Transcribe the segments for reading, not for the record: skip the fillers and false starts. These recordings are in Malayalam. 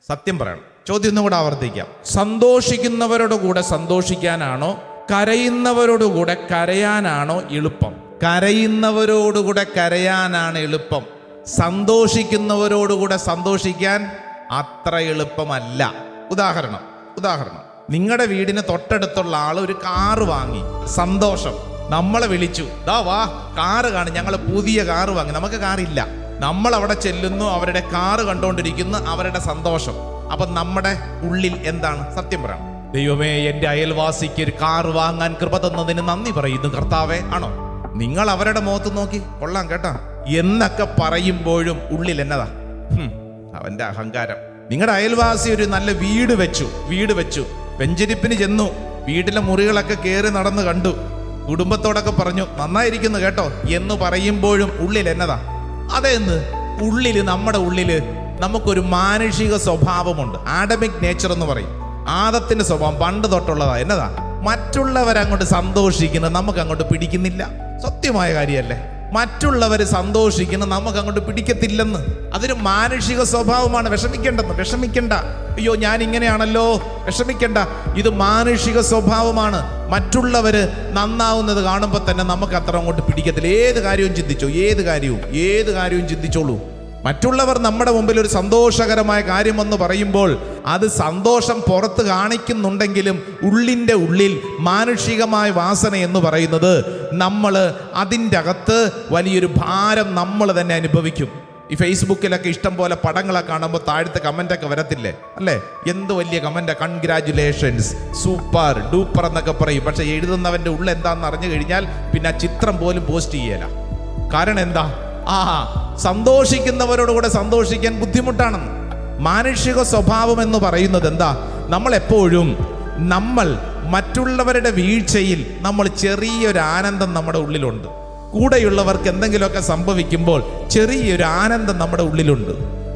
സത്യം പറയണം. ചോദ്യം ഒന്നും കൂടെ ആവർത്തിക്കാം. സന്തോഷിക്കുന്നവരോട് കൂടെ സന്തോഷിക്കാനാണോ കരയുന്നവരോടുകൂടെ കരയാനാണോ എളുപ്പം? കരയുന്നവരോടുകൂടെ കരയാനാണ് എളുപ്പം. സന്തോഷിക്കുന്നവരോടുകൂടെ സന്തോഷിക്കാൻ അത്ര എളുപ്പമല്ല. ഉദാഹരണം നിങ്ങളുടെ വീടിന് തൊട്ടടുത്തുള്ള ആൾ ഒരു കാറ് വാങ്ങി, സന്തോഷം. നമ്മളെ വിളിച്ചു, ദാ വാ കാറ് കാണും, ഞങ്ങൾ പുതിയ കാറ് വാങ്ങി. നമുക്ക് കാറില്ല. നമ്മൾ അവിടെ ചെല്ലുന്നു, അവരുടെ കാറ് കണ്ടുകൊണ്ടിരിക്കുന്നു, അവരുടെ സന്തോഷം. അപ്പൊ നമ്മുടെ ഉള്ളിൽ എന്താണ്? സത്യം പറയണം. ദൈവമേ, എന്റെ അയൽവാസിക്ക് ഒരു കാറ് വാങ്ങാൻ കൃപ തന്നതിന് നന്ദി പറയുന്നു കർത്താവേ. ആണോ? നിങ്ങൾ അവരുടെ മുഖത്ത് നോക്കി കൊള്ളാം കേട്ടാ എന്നൊക്കെ പറയുമ്പോഴും ഉള്ളിൽ എന്നതാ? അവന്റെ അഹങ്കാരം. നിങ്ങളുടെ അയൽവാസി ഒരു നല്ല വീട് വെച്ചു വെഞ്ചരിപ്പിന് ചെന്നു, വീട്ടിലെ മുറികളൊക്കെ കയറി നടന്ന് കണ്ടു, കുടുംബത്തോടൊക്കെ പറഞ്ഞു നന്നായിരിക്കുന്നു കേട്ടോ എന്ന് പറയുമ്പോഴും ഉള്ളിൽ എന്നതാ? അതെന്ന് ഉള്ളില്, നമ്മുടെ ഉള്ളില് നമുക്കൊരു മാനുഷിക സ്വഭാവമുണ്ട്. ആഡമിക് നേച്ചർ എന്ന് പറയും. ആദത്തിന്റെ സ്വഭാവം പണ്ട് തൊട്ടുള്ളതാ. എന്നതാ? മറ്റുള്ളവരങ്ങോട്ട് സന്തോഷിക്കുന്നത് നമുക്ക് അങ്ങോട്ട് പിടിക്കുന്നില്ല. സത്യമായ കാര്യമല്ലേ? മറ്റുള്ളവർ സന്തോഷിക്കുന്നത് നമുക്ക് അങ്ങോട്ട് പിടിക്കത്തില്ലെന്ന്. അതൊരു മാനുഷിക സ്വഭാവമാണ്. വിഷമിക്കണ്ട. അയ്യോ ഞാൻ ഇങ്ങനെയാണല്ലോ, വിഷമിക്കണ്ട. ഇത് മാനുഷിക സ്വഭാവമാണ്. മറ്റുള്ളവര് നന്നാവുന്നത് കാണുമ്പോൾ തന്നെ നമുക്ക് അത്ര അങ്ങോട്ട് പിടിക്കത്തില്ല. ഏത് കാര്യവും ചിന്തിച്ചോളൂ. മറ്റുള്ളവർ നമ്മുടെ മുമ്പിൽ ഒരു സന്തോഷകരമായ കാര്യമെന്ന് പറയുമ്പോൾ അത് സന്തോഷം പുറത്ത് കാണിക്കുന്നുണ്ടെങ്കിലും ഉള്ളിൻ്റെ ഉള്ളിൽ മാനുഷികമായ വാസന എന്ന് പറയുന്നത് നമ്മൾ അതിൻ്റെ അകത്ത് വലിയൊരു ഭാരം നമ്മൾ തന്നെ അനുഭവിക്കും. ഈ ഫേസ്ബുക്കിലൊക്കെ ഇഷ്ടം പോലെ പടങ്ങളൊക്കെ കാണുമ്പോൾ താഴത്തെ കമൻ്റൊക്കെ വരത്തില്ലേ? അല്ലേ? എന്ത് വലിയ കമൻ്റ്, കൺഗ്രാജുലേഷൻസ്, സൂപ്പർ ഡൂപ്പർ എന്നൊക്കെ പറയും. പക്ഷെ എഴുതുന്നവൻ്റെ ഉള്ളിൽ എന്താണെന്ന് അറിഞ്ഞു കഴിഞ്ഞാൽ പിന്നെ ആ ചിത്രം പോലും പോസ്റ്റ് ചെയ്യല. കാരണം എന്താ? സന്തോഷിക്കുന്നവരോടുകൂടെ സന്തോഷിക്കാൻ ബുദ്ധിമുട്ടാണെന്ന്. മാനുഷിക സ്വഭാവം എന്ന് പറയുന്നത് എന്താ? നമ്മൾ മറ്റുള്ളവരുടെ വീഴ്ചയിൽ നമ്മൾ ചെറിയൊരു ആനന്ദം നമ്മുടെ ഉള്ളിലുണ്ട്. കൂടെയുള്ളവർക്ക് എന്തെങ്കിലുമൊക്കെ സംഭവിക്കുമ്പോൾ ചെറിയൊരു ആനന്ദം നമ്മുടെ ഉള്ളിലുണ്ട്.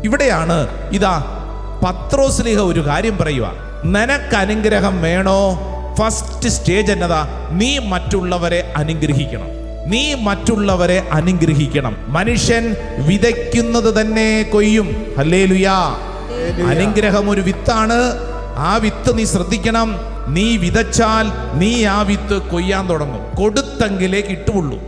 ഇവിടെയാണ് പത്രോസ്ലീഹ ഒരു കാര്യം പറയുക. നിനക്ക് അനുഗ്രഹം വേണോ? ഫസ്റ്റ് സ്റ്റേജ് എന്നതാ? നീ മറ്റുള്ളവരെ അനുഗ്രഹിക്കണം. മനുഷ്യൻ വിതയ്ക്കുന്നത് തന്നെ കൊയ്യും. ഹല്ലേലൂയാ. അനുഗ്രഹം ഒരു വിത്താണ്. ആ വിത്ത് നീ ശ്രദ്ധിക്കണം. നീ വിതച്ചാൽ നീ ആ വിത്ത് കൊയ്യാൻ തുടങ്ങും. കൊടുത്തെങ്കിലേ കിട്ടുള്ളൂ.